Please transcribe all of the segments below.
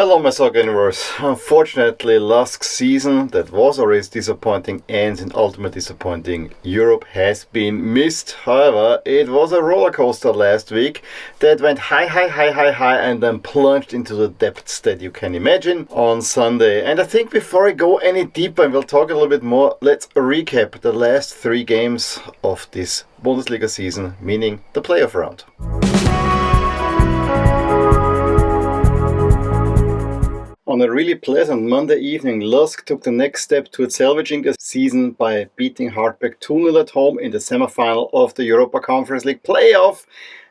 Hello my soccer universe. Unfortunately, LASK season that was always disappointing ends in ultimate disappointing. Europe has been missed. However, it was a roller coaster last week that went high and then plunged into the depths that you can imagine on Sunday. And I think before I go any deeper and we'll talk a little bit more, let's recap the last 3 games of this Bundesliga season, meaning the playoff round. On a really pleasant Monday evening, LASK took the next step towards salvaging the season by beating Hartberg 2-0 at home in the semi-final of the Europa Conference League playoff,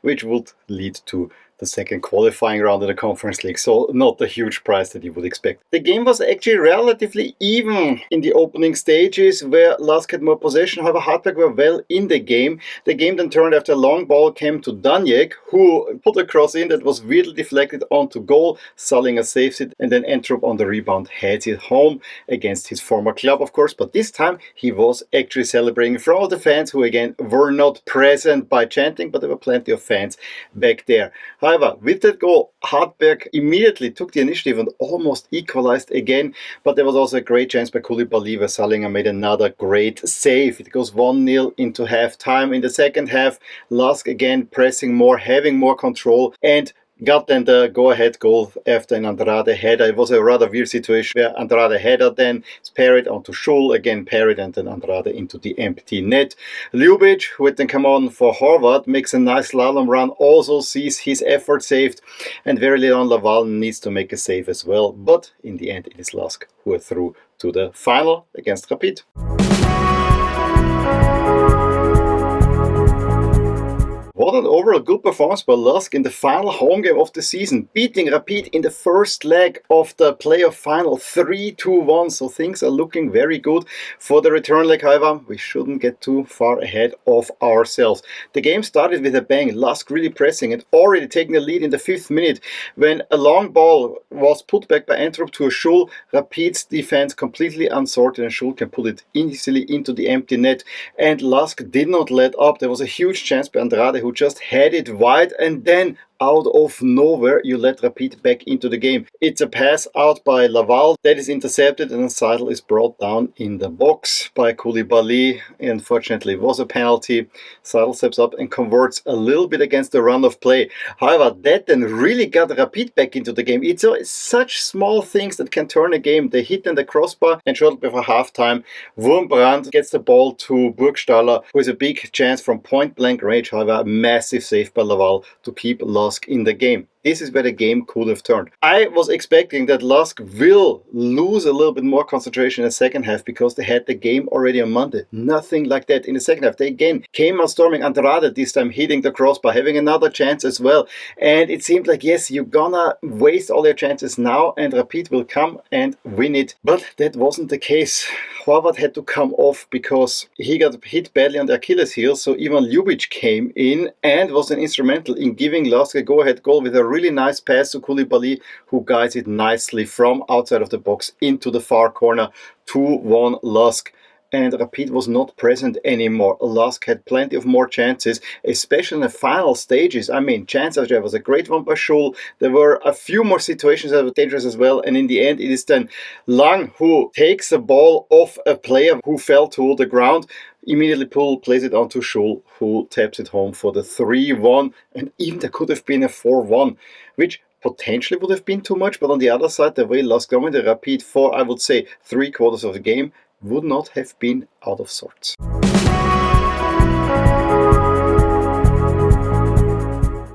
which would lead to the second qualifying round in the Conference League, so not the huge prize that you would expect. The game was actually relatively even in the opening stages, where LASK had more possession. However, Hartberg were well in the game. The game then turned after a long ball came to Danjek, who put a cross in that was weirdly deflected onto goal. Salinger saves it, and then Entrup on the rebound heads it home against his former club, of course, but this time he was actually celebrating in front of the fans, who again were not present by chanting, but there were plenty of fans back there. However, with that goal, Hartberg immediately took the initiative and almost equalized again, but there was also a great chance by Koulibaly where Salinger made another great save. It goes 1-0 into half-time. In the second half, LASK again pressing more, having more control, and got then the go-ahead goal after an Andrade header. It was a rather weird situation where Andrade header then parried onto Schul, again parried, and then Andrade into the empty net. Ljubic, who had then come on for Horvath, makes a nice slalom run, also sees his effort saved, and very later on Laval needs to make a save as well. But in the end it is LASK who are through to the final against Rapid. What an overall good performance by LASK in the final home game of the season, beating Rapid in the first leg of the playoff final 3-1, so things are looking very good for the return leg. However, we shouldn't get too far ahead of ourselves. The game started with a bang, LASK really pressing and already taking the lead in the 5th minute when a long ball was put back by Entrup to a Schul. Rapid's defense completely unsorted and Schul can put it easily into the empty net, and LASK did not let up. There was a huge chance by Andrade, who just had it wide, and then out of nowhere you let Rapid back into the game. It's a pass out by Laval that is intercepted, and Seidel is brought down in the box by Koulibaly. Unfortunately, it was a penalty. Seidel steps up and converts a little bit against the run of play. However, that then really got Rapid back into the game. It's such small things that can turn a game. They hit in the crossbar, and shortly before halftime, Wurmbrand gets the ball to Burgstaller, who has a big chance from point blank range. However, a massive save by Laval to keep LASK in the game. This is where the game could have turned. I was expecting that LASK will lose a little bit more concentration in the second half because they had the game already on Monday. Nothing like that in the second half. They again came out storming. Andrade this time hitting the crossbar, having another chance as well. And it seemed like, yes, you're gonna waste all your chances now and Rapid will come and win it. But that wasn't the case. Horvath had to come off because he got hit badly on the Achilles heel. So Ivan Ljubic came in and was an instrumental in giving LASK a go-ahead goal with a really nice pass to Koulibaly, who guides it nicely from outside of the box into the far corner. 2-1 LASK. And Rapid was not present anymore. LASK had plenty of more chances, especially in the final stages. I mean, chances there was a great one by Schul. There were a few more situations that were dangerous as well. And in the end, it is then Lang who takes the ball off a player who fell to the ground. Immediately plays it onto Schul, who taps it home for the 3-1. And even there could have been a 4-1, which potentially would have been too much. But on the other side, the way LASK dominated Rapid for, I would say, 3/4 of the game would not have been out of sorts.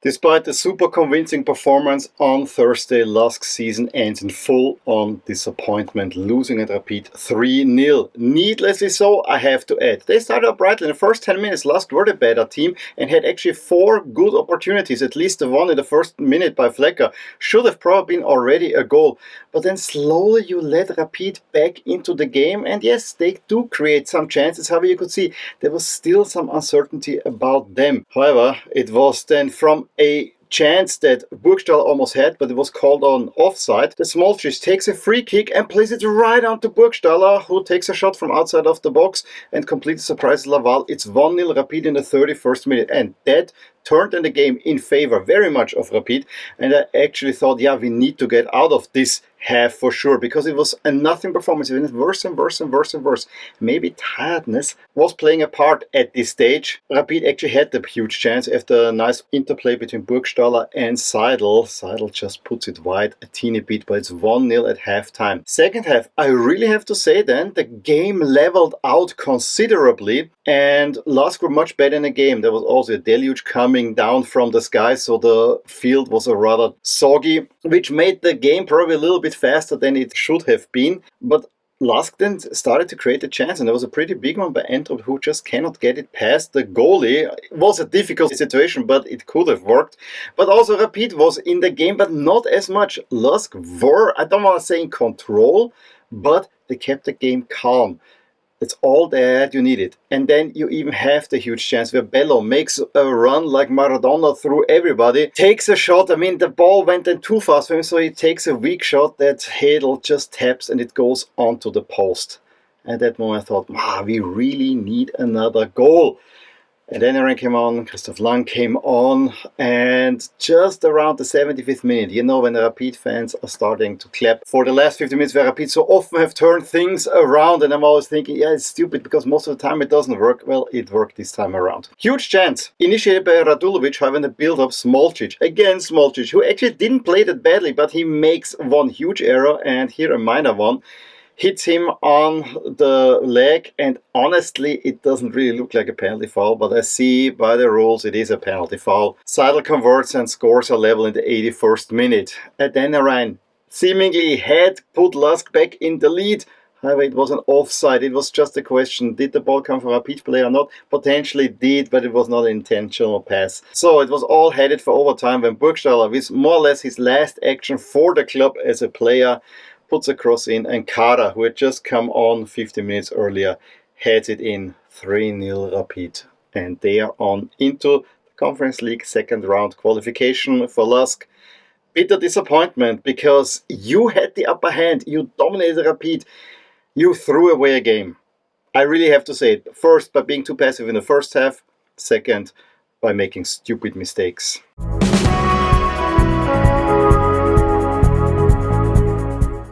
Despite the super convincing performance on Thursday, LASK season ends in full-on disappointment, losing at Rapid 3-0. Needlessly so, I have to add. They started up brightly. In the first 10 minutes, LASK were the better team and had actually 4 good opportunities. At least the one in the first minute by Flecker should have probably been already a goal. But then slowly you let Rapid back into the game, and yes, they do create some chances. However, you could see there was still some uncertainty about them. However, it was then from a chance that Burgstaller almost had, but it was called on offside. The Smolcic takes a free kick and plays it right onto Burgstaller, who takes a shot from outside of the box and completely surprises Laval. It's 1-0 Rapid in the 31st minute, and that turned in the game in favor very much of Rapid. And I actually thought, yeah, we need to get out of this half for sure, because it was a nothing performance. It went worse and worse and worse and worse. Maybe tiredness was playing a part at this stage. Rapid actually had the huge chance after a nice interplay between Burgstaller and Seidel. Seidel just puts it wide a teeny bit, but it's 1-0 at halftime. Second half, I really have to say then, the game leveled out considerably, and LASK were much better in the game. There was also a deluge coming down from the sky, so the field was a rather soggy, which made the game probably a little bit faster than it should have been. But LASK then started to create a chance, and there was a pretty big one by Antwerp, who just cannot get it past the goalie. It was a difficult situation, but it could have worked. But also Rapid was in the game, but not as much. LASK were, I don't want to say in control, but they kept the game calm. That's all that you needed. And then you even have the huge chance where Bello makes a run like Maradona through everybody, takes a shot. I mean, the ball went in too fast for him, so he takes a weak shot that Hedel just taps and it goes onto the post. At that moment I thought, we really need another goal. And then Aaron came on, Christoph Lang came on, and just around the 75th minute, you know, when the Rapid fans are starting to clap for the last 50 minutes where Rapid so often have turned things around, and I'm always thinking, yeah, it's stupid because most of the time it doesn't work. Well, it worked this time around. Huge chance, initiated by Radulovic, having the build-up Smolcic. Again, Smolcic, who actually didn't play that badly, but he makes one huge error, and here a minor one. Hits him on the leg, and honestly it doesn't really look like a penalty foul, but I see by the rules it is a penalty foul. Seidel converts and scores a level in the 81st minute. And then Ryan seemingly had put LASK back in the lead. However, it was an offside. It was just a question, did the ball come from a Rapid player or not? Potentially did, but it was not an intentional pass. So it was all headed for overtime when Burgstaller, with more or less his last action for the club as a player, puts a cross in, and Kara, who had just come on 15 minutes earlier, heads it in. 3-0 Rapid. And they are on into the Conference League second round qualification for LASK. Bitter disappointment, because you had the upper hand, you dominated Rapid, you threw away a game. I really have to say it. First, by being too passive in the first half. Second, by making stupid mistakes.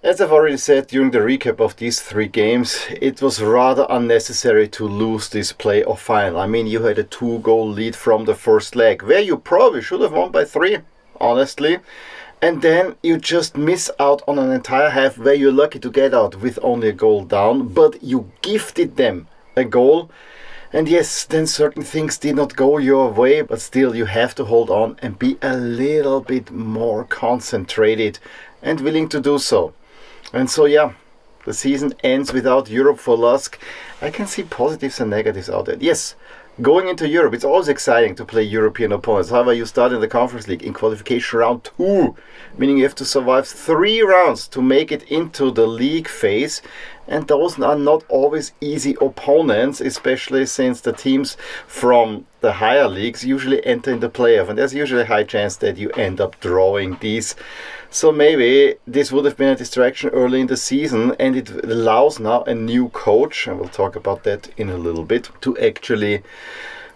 As I've already said during the recap of these three games, it was rather unnecessary to lose this playoff final. I mean, you had a 2-goal lead from the first leg, where you probably should have won by 3, honestly. And then you just miss out on an entire half where you're lucky to get out with only a goal down, but you gifted them a goal. And yes, then certain things did not go your way, but still you have to hold on and be a little bit more concentrated and willing to do so. And so, yeah, the season ends without Europe for LASK. I can see positives and negatives out there. Yes, going into Europe, it's always exciting to play European opponents. However, you start in the Conference League in qualification round 2, meaning you have to survive 3 rounds to make it into the league phase. And those are not always easy opponents, especially since the teams from the higher leagues usually enter in the playoff. And there's usually a high chance that you end up drawing these. So maybe this would have been a distraction early in the season, and it allows now a new coach, and we'll talk about that in a little bit, to actually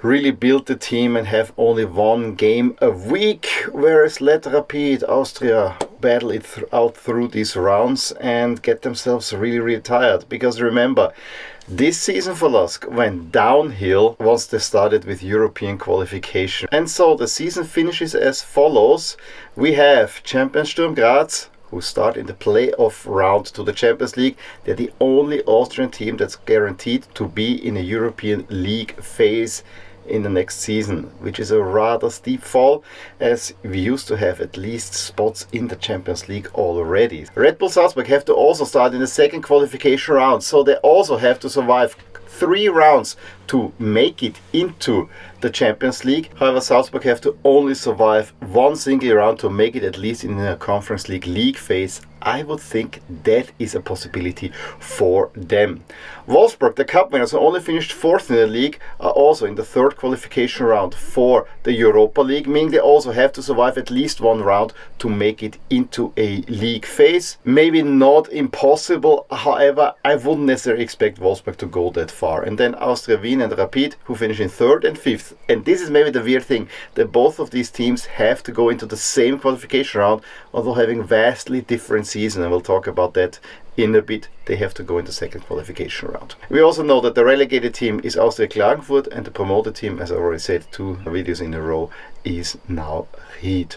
really build the team and have only 1 game a week, whereas let Rapid, Austria battle it out through these rounds and get themselves really tired. Because remember, this season for LASK went downhill once they started with European qualification. And so the season finishes as follows. We have champion Sturm Graz, who start in the playoff round to the Champions League. They're the only Austrian team that's guaranteed to be in a European League phase in the next season, which is a rather steep fall, as we used to have at least spots in the Champions League already. Red Bull Salzburg have to also start in the second qualification round, so they also have to survive 3 rounds to make it into the Champions League. However, Salzburg have to only survive 1 single round to make it at least in a Conference League phase. I would think that is a possibility for them. Wolfsburg, the cup winners who only finished 4th in the league, are also in the 3rd qualification round for the Europa League, meaning they also have to survive at least one round to make it into a league phase. Maybe not impossible, however, I wouldn't necessarily expect Wolfsburg to go that far. And then Austria Wien and Rapid, who finish in 3rd and 5th. And this is maybe the weird thing, that both of these teams have to go into the same qualification round, although having vastly different seasons, and we'll talk about that in a bit. They have to go in the 2nd qualification round. We also know that the relegated team is Austria Klagenfurt, and the promoted team, as I already said 2 videos in a row, is now Ried.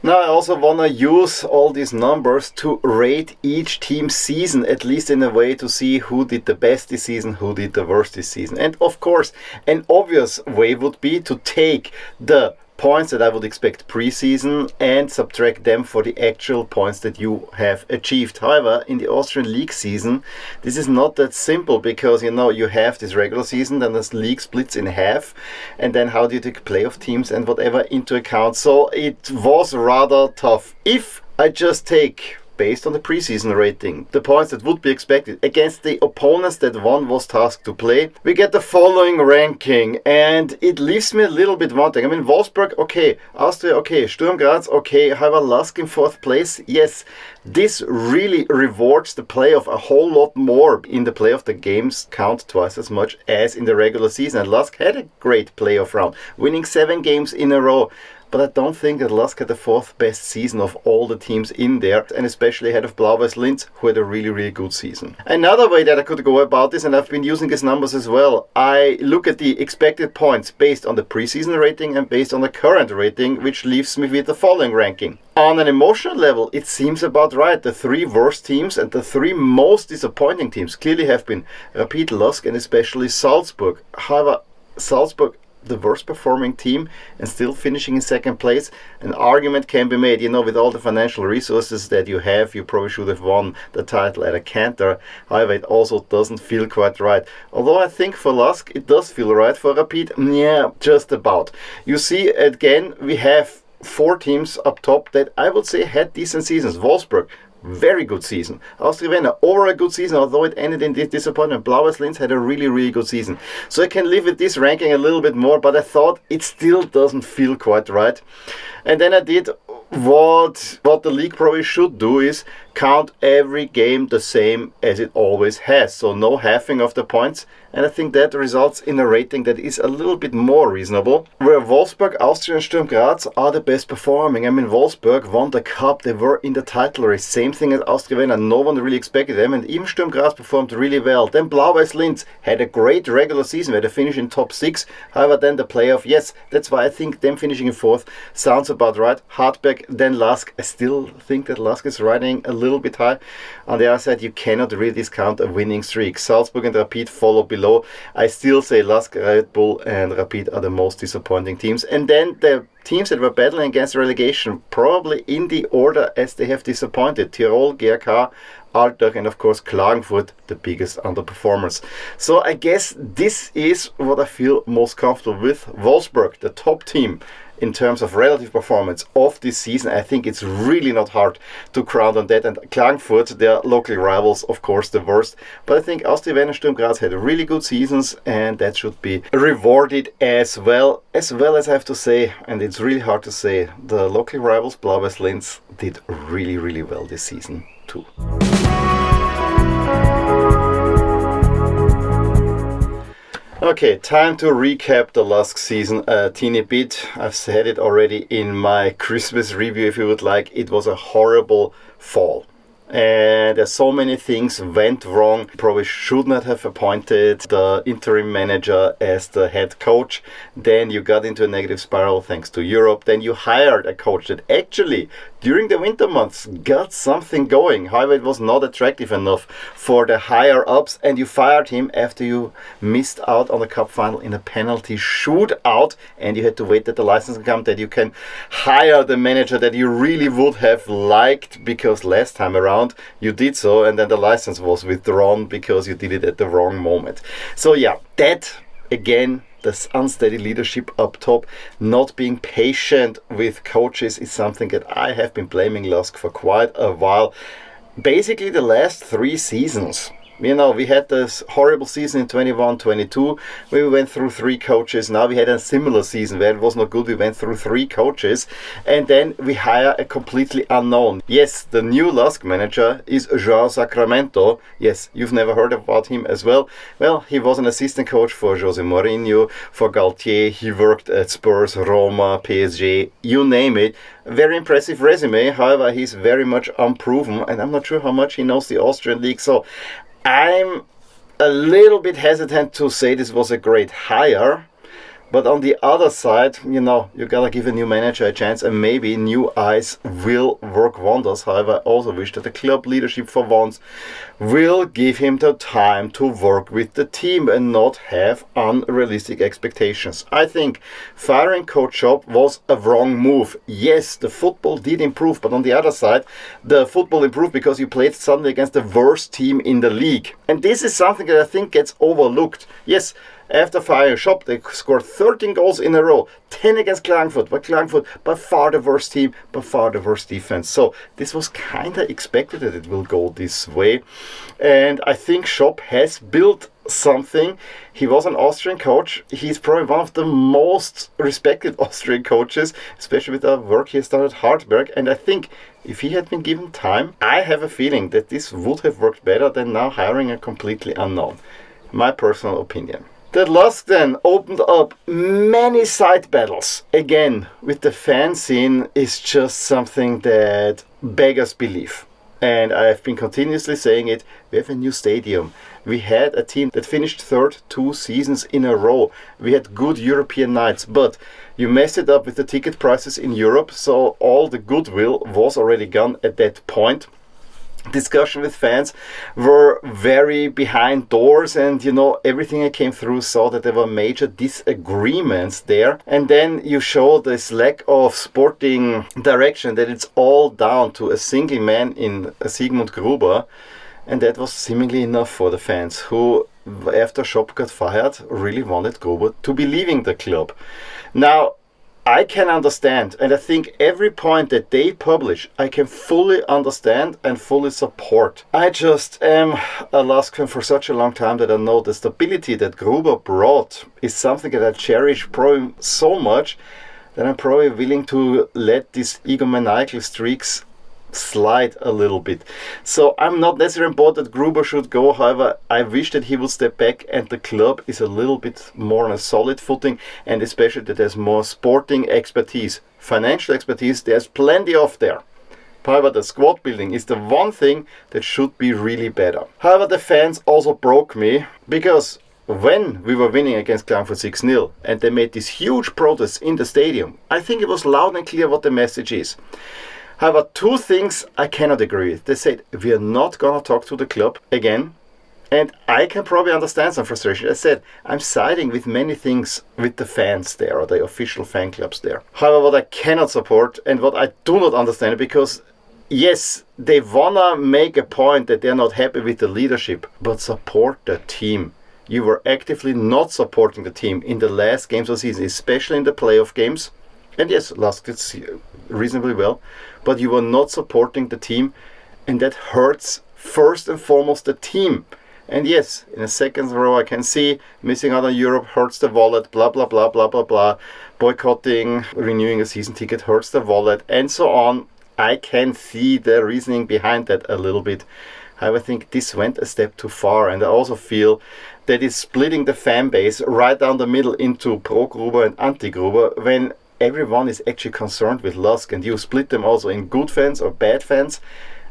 Now I also want to use all these numbers to rate each team's season, at least in a way to see who did the best this season, who did the worst this season. And of course, an obvious way would be to take the points that I would expect preseason and subtract them for the actual points that you have achieved. However, in the Austrian league season, this is not that simple, because you have this regular season, then this league splits in half, and then how do you take playoff teams and whatever into account. So it was rather tough. If I just take, based on the preseason rating, the points that would be expected against the opponents that one was tasked to play, we get the following ranking, and it leaves me a little bit wanting. I mean, Wolfsburg, okay, Austria, okay, Sturm Graz, okay, however, LASK in 4th place, yes, this really rewards the playoff a whole lot more. In the playoff, the games count twice as much as in the regular season, and LASK had a great playoff round, winning 7 games in a row. But I don't think that LASK had the 4th best season of all the teams in there, and especially ahead of Blau-Weiß Linz, who had a really, really good season. Another way that I could go about this, and I've been using these numbers as well, I look at the expected points based on the preseason rating and based on the current rating, which leaves me with the following ranking. On an emotional level, it seems about right. The 3 worst teams and the 3 most disappointing teams clearly have been Rapid, LASK, and especially Salzburg. However, Salzburg, the worst performing team, and still finishing in 2nd place. An argument can be made, with all the financial resources that you have, you probably should have won the title at a canter. However, it also doesn't feel quite right. Although I think for LASK it does feel right. For Rapid, yeah, just about. You see, again, we have 4 teams up top that I would say had decent seasons. Wolfsburg, very good season. Austria Vienna, over a good season, although it ended in this disappointment. Blau-Weiß Linz had a really, really good season. So I can live with this ranking a little bit more, but I thought it still doesn't feel quite right. And then I did what the league probably should do, is count every game the same as it always has. So no halving of the points. And I think that results in a rating that is a little bit more reasonable, where Wolfsburg, Austria and Sturm Graz are the best performing. I mean, Wolfsburg won the cup, they were in the title race. Same thing as Austria Vienna, no one really expected them, and even Sturm Graz performed really well. Then Blau-Weiß Linz had a great regular season where they finished in top 6. However, then the playoff, yes, that's why I think them finishing in 4th sounds about right. Hartberg, then LASK. I still think that LASK is riding a little bit high. On the other side, you cannot really discount a winning streak. Salzburg and Rapid follow below. I still say LASK, Red Bull and Rapid are the most disappointing teams. And then the teams that were battling against relegation, probably in the order as they have disappointed: Tirol, GRK, Altach, and of course Klagenfurt, the biggest underperformers. So I guess this is what I feel most comfortable with. Wolfsburg, the top team in terms of relative performance of this season. I think it's really not hard to crown on that. And Klagenfurt, their local rivals, of course, the worst. But I think Austria Vienna, Sturm Graz had really good seasons, and that should be rewarded as well. As well as I have to say, and it's really hard to say, the local rivals, Blau-Weiß Linz, did really, really well this season too. Okay, time to recap the LASK season a teeny bit. I've said it already in my Christmas review, if you would like. It was a horrible fall. And there's so many things went wrong. Probably should not have appointed the interim manager as the head coach. Then you got into a negative spiral thanks to Europe. Then you hired a coach that actually during the winter months got something going. However, it was not attractive enough for the higher ups, and you fired him after you missed out on the cup final in a penalty shootout, and you had to wait that the license can come, that you can hire the manager that you really would have liked, because last time around you did so and then the license was withdrawn because you did it at the wrong moment. So yeah, that again this unsteady leadership up top, not being patient with coaches is something that I have been blaming LASK for quite a while. Basically the last 3 seasons. We had this horrible season in 21-22 where we went through 3 coaches. Now we had a similar season where it was not good. We went through 3 coaches and then we hire a completely unknown. Yes, the new LASK manager is João Sacramento. Yes, you've never heard about him as well. Well, he was an assistant coach for Jose Mourinho, for Galtier. He worked at Spurs, Roma, PSG, you name it. Very impressive resume. However, he's very much unproven and I'm not sure how much he knows the Austrian league. So I'm a little bit hesitant to say this was a great hire, but on the other side, you gotta give a new manager a chance and maybe new eyes will work wonders. However, I also wish that the club leadership for once will give him the time to work with the team and not have unrealistic expectations. I think firing Coach Schopp was a wrong move. Yes, the football did improve, but on the other side, the football improved because you played suddenly against the worst team in the league. And this is something that I think gets overlooked. Yes, after firing Schopp, they scored 13 goals in a row, 10 against Klagenfurt, but Klagenfurt by far the worst team, by far the worst defense. So this was kind of expected that it will go this way. And I think Schopp has built something. He was an Austrian coach. He's probably one of the most respected Austrian coaches, especially with the work he has done at Hartberg. And I think if he had been given time, I have a feeling that this would have worked better than now hiring a completely unknown. My personal opinion. That LASK then opened up many side battles. Again, with the fan scene is just something that beggars belief. And I've been continuously saying it, we have a new stadium. We had a team that finished 3rd 2 seasons in a row. We had good European nights, but you messed it up with the ticket prices in Europe, so all the goodwill was already gone at that point. Discussion with fans were very behind doors and everything I came through saw that there were major disagreements there, and then you show this lack of sporting direction, that it's all down to a single man in Sigmund Gruber, and that was seemingly enough for the fans who, after Schopp got fired, really wanted Gruber to be leaving the club. Now I can understand, and I think every point that they publish, I can fully understand and fully support. I just am a LASK fan for such a long time that I know the stability that Gruber brought is something that I cherish probably so much that I'm probably willing to let these egomaniacal streaks slide a little bit. So I'm not necessarily important that Gruber should go. However, I wish that he will step back and the club is a little bit more on a solid footing, and especially that there's more sporting expertise, financial expertise. There's plenty of there. However, the squad building is the one thing that should be really better. However, the fans also broke me because when we were winning against Klagenfurt 6-0 and they made these huge protests in the stadium, I think it was loud and clear what the message is. However, 2 things I cannot agree with. They said, we are not going to talk to the club again. And I can probably understand some frustration. I said, I'm siding with many things with the fans there, or the official fan clubs there. However, what I cannot support and what I do not understand, because yes, they want to make a point that they're not happy with the leadership, but support the team. You were actively not supporting the team in the last games of the season, especially in the playoff games. And yes, LASK did reasonably well, but you were not supporting the team, and that hurts first and foremost the team. And yes, in a second row I can see missing out on Europe hurts the wallet, blah blah blah blah blah blah. Boycotting, renewing a season ticket hurts the wallet, and so on. I can see the reasoning behind that a little bit. However, I think this went a step too far, and I also feel that it's splitting the fan base right down the middle into pro-Gruber and anti-Gruber, when everyone is actually concerned with LASK, and you split them also in good fans or bad fans.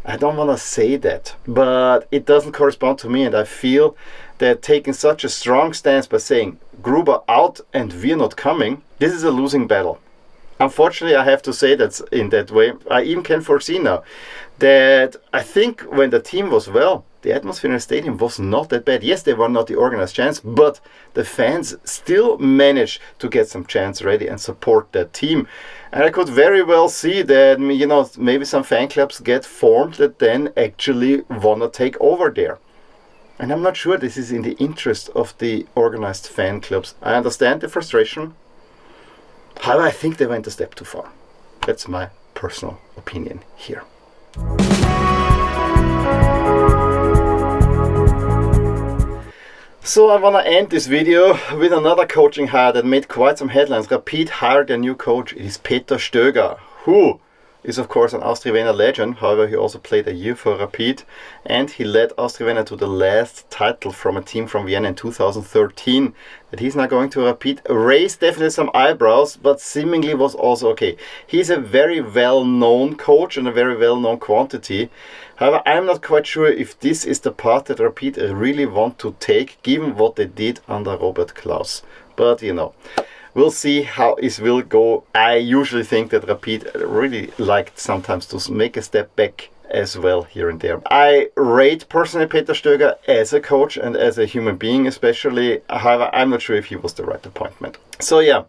I don't want to say that, but it doesn't correspond to me, and I feel that taking such a strong stance by saying Gruber out and we're not coming, this is a losing battle. Unfortunately, I have to say that in that way. I even can foresee now that I think when the team was well, the atmosphere in the stadium was not that bad. Yes, they were not the organized chants, but the fans still managed to get some chants ready and support that team. And I could very well see that, maybe some fan clubs get formed that then actually want to take over there. And I'm not sure this is in the interest of the organized fan clubs. I understand the frustration. However, I think they went a step too far. That's my personal opinion here. So I want to end this video with another coaching hire that made quite some headlines. Rapid hired their new coach. It is Peter Stöger, who is of course an Austrian Vienna legend. However, he also played a year for Rapid, and he led Austrian Vienna to the last title from a team from Vienna in 2013. That he's now going to Rapid raised definitely some eyebrows, but seemingly was also okay. He's a very well-known coach and a very well-known quantity. However, I'm not quite sure if this is the path that Rapid really want to take, given what they did under Robert Klaus. But you know, we'll see how it will go. I usually think that Rapid really liked sometimes to make a step back as well here and there. I rate personally Peter Stöger as a coach and as a human being especially. However, I'm not sure if he was the right appointment. So yeah,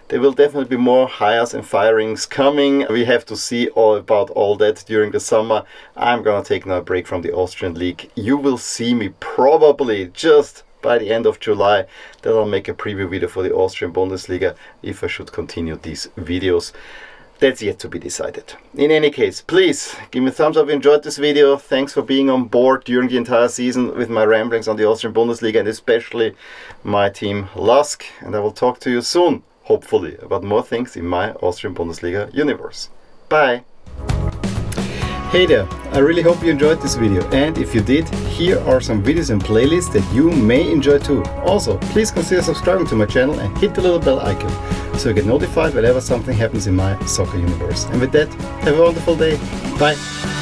there will definitely be more hires and firings coming. We have to see all about all that during the summer. I'm gonna take now a break from the Austrian League. You will see me probably just by the end of July that I'll make a preview video for the Austrian Bundesliga if I should continue these videos. That's yet to be decided. In any case, please give me a thumbs up if you enjoyed this video. Thanks for being on board during the entire season with my ramblings on the Austrian Bundesliga and especially my team LASK. And I will talk to you soon, hopefully, about more things in my Austrian Bundesliga universe. Bye! Hey there, I really hope you enjoyed this video, and if you did, here are some videos and playlists that you may enjoy too. Also, please consider subscribing to my channel and hit the little bell icon so you get notified whenever something happens in my soccer universe. And with that, have a wonderful day. Bye!